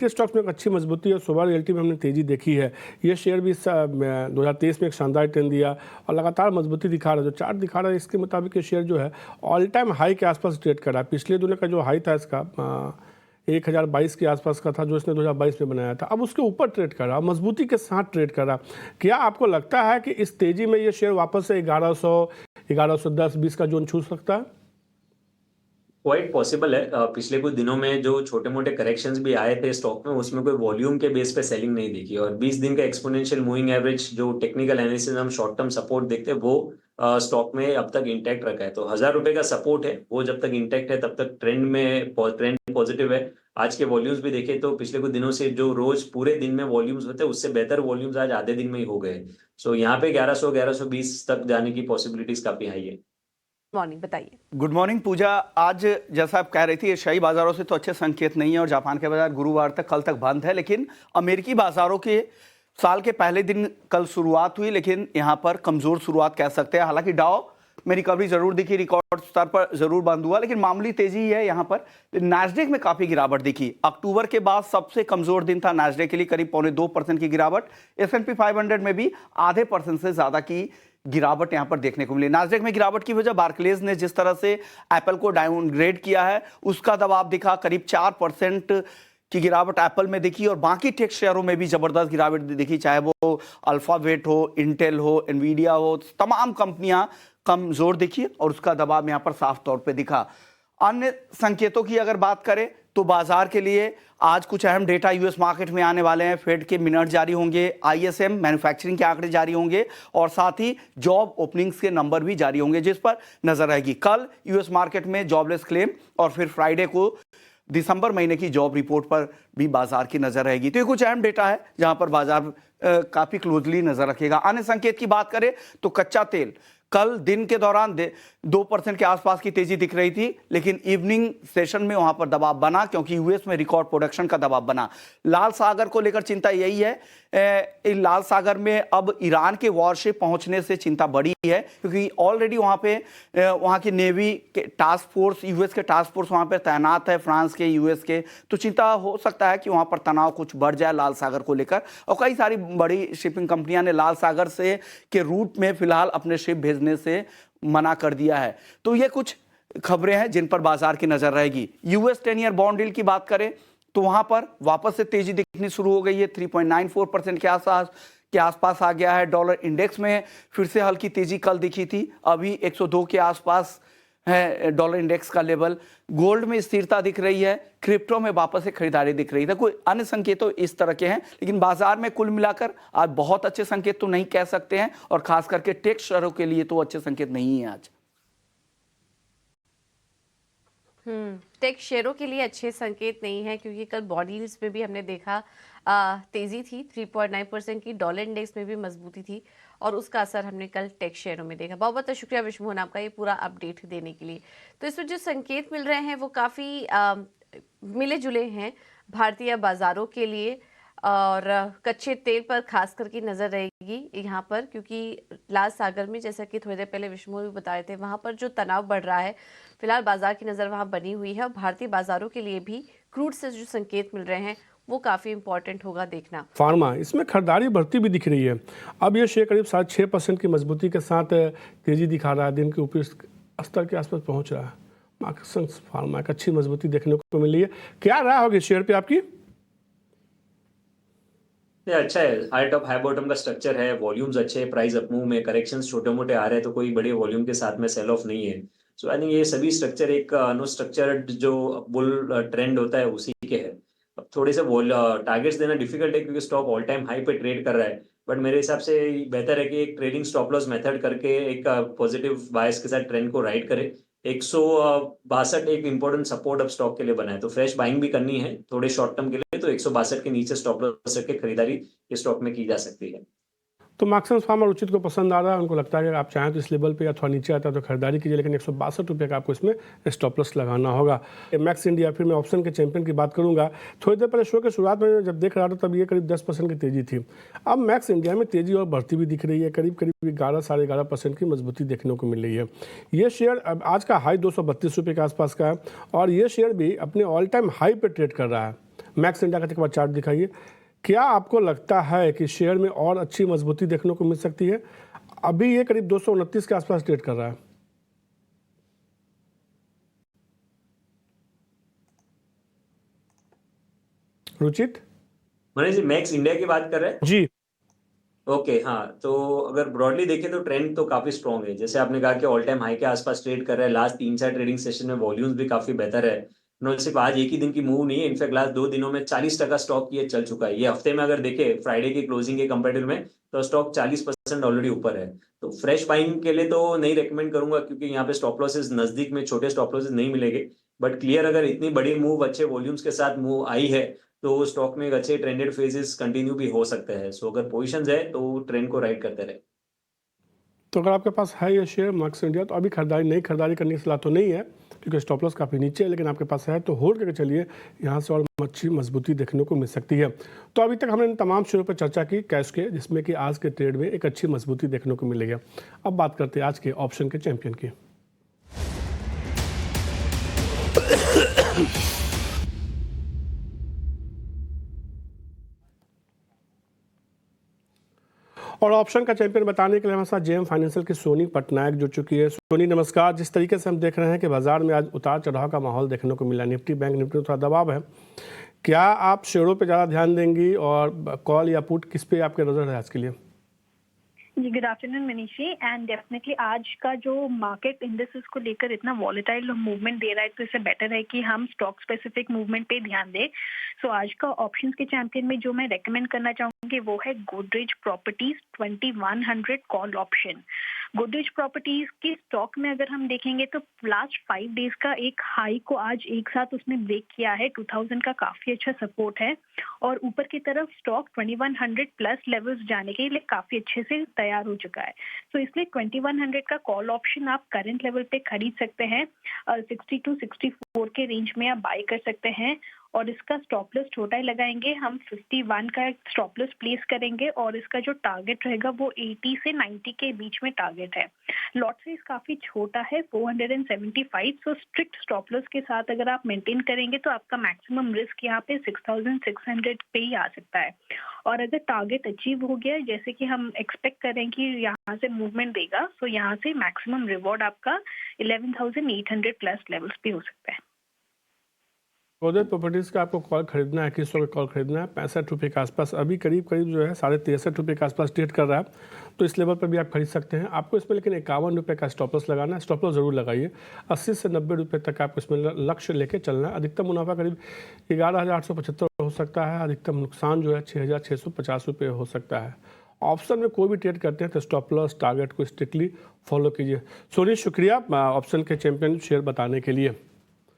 के स्टॉक्स में एक अच्छी मजबूती और सुबह रियल्टी में हमने तेजी देखी है। ये शेयर भी 2023 में एक शानदार ट्रेंड दिया और लगातार मजबूती दिखा रहा है। जो चार्ट दिखा रहा है इसके मुताबिक ये शेयर जो है ऑल टाइम हाई के आसपास ट्रेड कर रहा है। पिछले दिनों का जो हाई था इसका 1022 के आसपास का था, जो इसने 2022 में बनाया था। अब उसके ऊपर ट्रेड कर रहा, मजबूती के साथ ट्रेड कर रहा। क्या आपको लगता है कि इस तेजी में ये शेयर वापस से 1110-20 का जोन छू सकता है? क्वाइट पॉसिबल है। पिछले कुछ दिनों में जो छोटे मोटे करेक्शंस भी आए थे स्टॉक में, उसमें कोई वॉल्यूम के बेस पे सेलिंग नहीं दिखी। और 20 दिन का एक्सपोनेंशियल मूविंग एवरेज जो टेक्निकल एनालिसिस हम शॉर्ट टर्म सपोर्ट देखते हैं, वो स्टॉक में अब तक इंटैक्ट रखा है। तो 1000 रुपए का सपोर्ट है, वो जब तक इंटैक्ट है तब तक ट्रेंड पॉजिटिव है। आज के वॉल्यूम्स भी देखे तो पिछले कुछ दिनों से जो रोज पूरे दिन में वॉल्यूम्स होते हैं, उससे बेहतर वॉल्यूम्स आज आधे दिन में ही हो गए। सो यहाँ पे 1100-1120 तक जाने की पॉसिबिलिटीज काफी हाई है। मॉर्निंग, बताइए। गुड मॉर्निंग पूजा। आज जैसा आप कह रही थी, एशियाई बाजारों से तो अच्छे संकेत नहीं है और जापान के बाजार गुरुवार तक कल तक बंद है, लेकिन अमेरिकी बाजारों के साल के पहले दिन कल शुरुआत हुई, लेकिन यहां पर कमजोर शुरुआत कह सकते हैं। हालांकि डाउ में रिकवरी जरूर दिखी, रिकॉर्ड स्तर पर जरूर बंद हुआ, लेकिन मामूली तेजी है यहां पर। नैस्डैक में काफी गिरावट दिखी। अक्टूबर के बाद सबसे कमजोर दिन था नैस्डैक के लिए, करीब 0.25% की गिरावट। S&P 500 में भी आधे % से ज्यादा की गिरावट यहां पर देखने को मिली। नास्डैक में गिरावट की वजह बार्कलेज ने जिस तरह से एप्पल को डाउनग्रेड किया है, उसका दबाव दिखा। करीब 4% की गिरावट एप्पल में दिखी और बाकी टेक शेयरों में भी जबरदस्त गिरावट दिखी, चाहे वो अल्फाबेट हो, इंटेल हो, एनवीडिया हो, तमाम कंपनियां कमजोर दिखी और उसका दबाव यहां पर साफ तौर पे दिखा। अन्य संकेतों की अगर बात करें तो बाजार के लिए आज कुछ अहम डेटा यूएस मार्केट में आने वाले हैं। फेड के मिनट जारी होंगे, ISM मैन्युफैक्चरिंग के आंकड़े जारी होंगे और साथ ही जॉब ओपनिंग्स के नंबर भी जारी होंगे, जिस पर नजर रहेगी। कल यूएस मार्केट में जॉबलेस क्लेम और फिर फ्राइडे को दिसंबर महीने की जॉब रिपोर्ट पर भी बाजार की नजर रहेगी। तो ये कुछ अहम डेटा है जहां पर बाजार काफी क्लोजली नजर रखेगा। अन्य संकेत की बात करें तो कच्चा तेल कल दिन के दौरान 2% के आसपास की तेजी दिख रही थी, लेकिन इवनिंग सेशन में वहां पर दबाव बना, क्योंकि यूएस में रिकॉर्ड प्रोडक्शन का दबाव बना। लाल सागर को लेकर चिंता यही है, लाल सागर में अब ईरान के वॉरशिप पहुंचने से चिंता बढ़ी है, क्योंकि ऑलरेडी वहां पे वहां की नेवी के टास्क फोर्स, यूएस के टास्क फोर्स वहां पर तैनात है, फ्रांस के, यूएस के। तो चिंता हो सकता है कि वहां पर तनाव कुछ बढ़ जाए लाल सागर को लेकर। और कई सारी बड़ी शिपिंग कंपनियां ने लाल सागर से के रूट में फिलहाल अपने शिप भेजने से मना कर दिया है। तो ये कुछ खबरें हैं जिन पर बाजार की नजर रहेगी। यूएस 10 ईयर बॉन्ड डील की बात करें तो वहां पर वापस से तेजी दिखनी शुरू हो गई है। 3.94% के आसपास आ गया है। डॉलर इंडेक्स में फिर से हल्की तेजी कल दिखी थी, अभी 102 के आसपास है डॉलर इंडेक्स का लेवल। गोल्ड में स्थिरता दिख रही है, क्रिप्टो में वापस से खरीदारी दिख रही है। कोई अन्य संकेत तो इस तरह के हैं, लेकिन बाजार में कुल मिलाकर आज बहुत अच्छे संकेत तो नहीं कह सकते हैं, और खास करके टेक शेयरों के लिए तो अच्छे संकेत नहीं है आज। टेक शेयरों के लिए अच्छे संकेत नहीं है, क्योंकि कल बॉडीज में भी हमने देखा तेजी थी, 3.9% की। डॉलर इंडेक्स में भी मजबूती थी और उसका असर हमने कल टेक शेयरों में देखा। बहुत बहुत शुक्रिया विश्वमोहन आपका ये पूरा अपडेट देने के लिए। तो इसमें जो संकेत मिल रहे हैं वो काफ़ी मिले जुले हैं भारतीय बाजारों के लिए, और कच्चे तेल पर खास करके नज़र रहेगी यहाँ पर, क्योंकि लाल सागर में, जैसा कि थोड़ी देर पहले विश्वमोहन भी बता रहे थे, वहाँ पर जो तनाव बढ़ रहा है, फिलहाल बाजार की नज़र वहाँ बनी हुई है। और भारतीय बाजारों के लिए भी क्रूड से जो संकेत मिल रहे हैं वो काफ़ी इंपॉर्टेंट होगा देखना। फार्मा, इसमें खरीदारी बढ़ती भी दिख रही है। अब ये शेयर करीब 6% की मजबूती के साथ तेजी दिखा रहा है, दिन के ऊपरी स्तर के आसपास पहुंच रहा है। मार्क्संस फार्मा एक अच्छी मजबूती देखने को मिली है। क्या राय होगी शेयर पे आपकी? अच्छा है, हाई टॉप हाई बॉटम का स्ट्रक्चर है, वॉल्यूम्स अच्छे हैं, प्राइस अपमूव में, करेक्शंस छोटे मोटे आ रहे हैं, तो कोई बड़े वॉल्यूम के साथ में सेल ऑफ नहीं है। सो आई थिंक ये सभी स्ट्रक्चर एक अनस्ट्रक्चर्ड जो बुल ट्रेंड होता है उसी के है। अब थोड़े से टारगेट्स देना डिफिकल्ट है, क्योंककि स्टॉक ऑल टाइम हाई पे ट्रेड कर रहा है। बट मेरे हिसाब से बेहतर है कि एक ट्रेडिंग स्टॉप लॉस मेथड करके एक पॉजिटिव बायस के साथ ट्रेंड को राइड करे। 162 एक इंपॉर्टेंट सपोर्ट अब स्टॉक के लिए बना है, तो फ्रेश बाइंग भी करनी है थोड़े शॉर्ट टर्म के लिए, तो 162 के नीचे स्टॉप लॉस रख के खरीदारी इस स्टॉक में की जा सकती है। तो मार्क्संस फार्मा उचित को पसंद आ रहा है, उनको लगता है कि आप चाहें तो इस लेवल पे या थोड़ा नीचे आता है तो खरीदारी कीजिए, लेकिन 162 रुपये का आपको इसमें स्टॉप लॉस लगाना होगा। मैक्स इंडिया, फिर मैं ऑप्शन के चैंपियन की बात करूंगा। थोड़ी देर पहले शो के शुरुआत में जब देख रहा था तब ये करीब 10% की तेजी थी। अब मैक्स इंडिया में तेजी और बढ़ती भी दिख रही है, करीब 11-11.5% की मजबूती देखने को मिल रही है। ये शेयर अब आज का हाई 232 रुपये के आसपास का है और ये शेयर भी अपने ऑल टाइम हाई पर ट्रेड कर रहा है। मैक्स इंडिया का एक बार चार्ट दिखाइए। क्या आपको लगता है कि शेयर में और अच्छी मजबूती देखने को मिल सकती है? अभी ये करीब 229 के आसपास ट्रेड कर रहा है। रुचित मनीष जी, मैक्स इंडिया की बात कर रहे हैं? जी। ओके, हाँ, तो अगर ब्रॉडली देखें तो ट्रेंड तो काफी स्ट्रॉन्ग है। जैसे आपने कहा कि ऑल टाइम हाई के आसपास ट्रेड कर रहा है। लास्ट 3-4 ट्रेडिंग सेशन में वॉल्यूम्स भी काफी बेहतर है। उन्होंने सिर्फ आज एक ही दिन की मूव नहीं है, इनफैक्ट लास्ट 2 दिनों में 40% स्टॉक ये चल चुका है। ये हफ्ते में अगर देखें फ्राइडे की क्लोजिंग के कंपेरेटिव में, तो स्टॉक 40% ऑलरेडी ऊपर है। तो फ्रेश बाइंग के लिए तो नहीं रेकमेंड करूंगा, क्योंकि यहाँ पे स्टॉप लॉसेस नजदीक में छोटे स्टॉप लॉसेस नहीं मिलेंगे। बट क्लियर, अगर इतनी बड़ी मूव अच्छे वॉल्यूम्स के साथ मूव आई है, तो स्टॉक में एक अच्छे ट्रेंडेड फेजेस कंटिन्यू भी हो सकते हैं। सो अगर पोजीशंस है तो ट्रेंड को राइड करते रहे। तो अगर आपके पास है ये शेयर मैक्स इंडिया, तो अभी खरीदारी करने की सलाह तो नहीं है, क्योंकि स्टॉप लॉस काफ़ी नीचे है, लेकिन आपके पास है तो होल्ड करके चलिए। यहाँ से और अच्छी मजबूती देखने को मिल सकती है। तो अभी तक हमने इन तमाम शेयरों पर चर्चा की कैश के, जिसमें कि आज के ट्रेड में एक अच्छी मजबूती देखने को मिलेगी। अब बात करते हैं आज के ऑप्शन के चैंपियन की। और ऑप्शन का चैंपियन बताने के लिए हमारे साथ जेएम फाइनेंशियल की सोनी पटनायक जुड़ चुकी है। सोनी नमस्कार। जिस तरीके से हम देख रहे हैं कि बाजार में आज उतार चढ़ाव का माहौल देखने को मिला, निफ्टी बैंक निफ्टी में थोड़ा दबाव है, क्या आप शेयरों पे ज़्यादा ध्यान देंगी और कॉल या पुट किस पे आपके नज़र है आज के लिए? जी, good afternoon Manish ji. And definitely आज का जो मार्केट इंडेक्सेस को लेकर इतना वॉलेटाइल मूवमेंट दे रहा है, तो इससे बेटर है कि हम स्टॉक स्पेसिफिक मूवमेंट पे ध्यान दें। सो आज का ऑप्शंस के चैंपियन में जो मैं रेकमेंड करना चाहूंगी वो है Godrej properties 2100 call option. Godrej properties के स्टॉक में अगर हम देखेंगे तो लास्ट 5 डेज का एक हाई को आज एक साथ उसने ब्रेक किया है। 2000 का काफी अच्छा सपोर्ट है और ऊपर की तरफ स्टॉक 2100 प्लस लेवल्स जाने के लिए काफी अच्छे से तैयार हो चुका है। तो इसलिए 2100 का कॉल ऑप्शन आप करंट लेवल पे खरीद सकते हैं। 60 to 64 के रेंज में आप बाय कर सकते हैं और इसका स्टॉप लॉस छोटा ही लगाएंगे। हम 51 का स्टॉप लॉस प्लेस करेंगे और इसका जो टारगेट रहेगा वो 80 से 90 के बीच में टारगेट है। लॉट साइज काफी छोटा है 475। सो स्ट्रिक्ट स्टॉप लॉस के साथ अगर आप मेंटेन करेंगे तो आपका मैक्सिमम रिस्क यहाँ पे 6600 पे ही आ सकता है। और अगर टारगेट अचीव हो गया जैसे कि हम एक्सपेक्ट करें कि यहाँ से मूवमेंट देगा, तो यहाँ से मैक्सिमम रिवॉर्ड आपका 11800 प्लस लेवल्स पे हो सकता है। गोदरेज प्रॉपर्टीज़ का आपको कॉल खरीदना है, 2100 का कॉल खरीदना है 65 रुपये के आसपास, अभी करीब जो है 63.5 रुपये के आसपास ट्रेड कर रहा है, तो इस लेवल पर भी आप खरीद सकते हैं। आपको इसमें लेकिन 51 रुपये का स्टॉप लॉस लगाना है। स्टॉप लॉस जरूर लगाइए। 80 से 90 रुपये तक आपको इसमें लक्ष्य लेके चलना है। अधिकतम मुनाफा करीब 11,875 हो सकता है, अधिकतम नुकसान जो है 6,650 रुपये हो सकता है। ऑप्शन में कोई भी ट्रेड करते हैं तो स्टॉप लॉस टारगेट को स्ट्रिक्टली फॉलो कीजिए। सोनी, शुक्रिया ऑप्शन के चैंपियन शेयर बताने के लिए।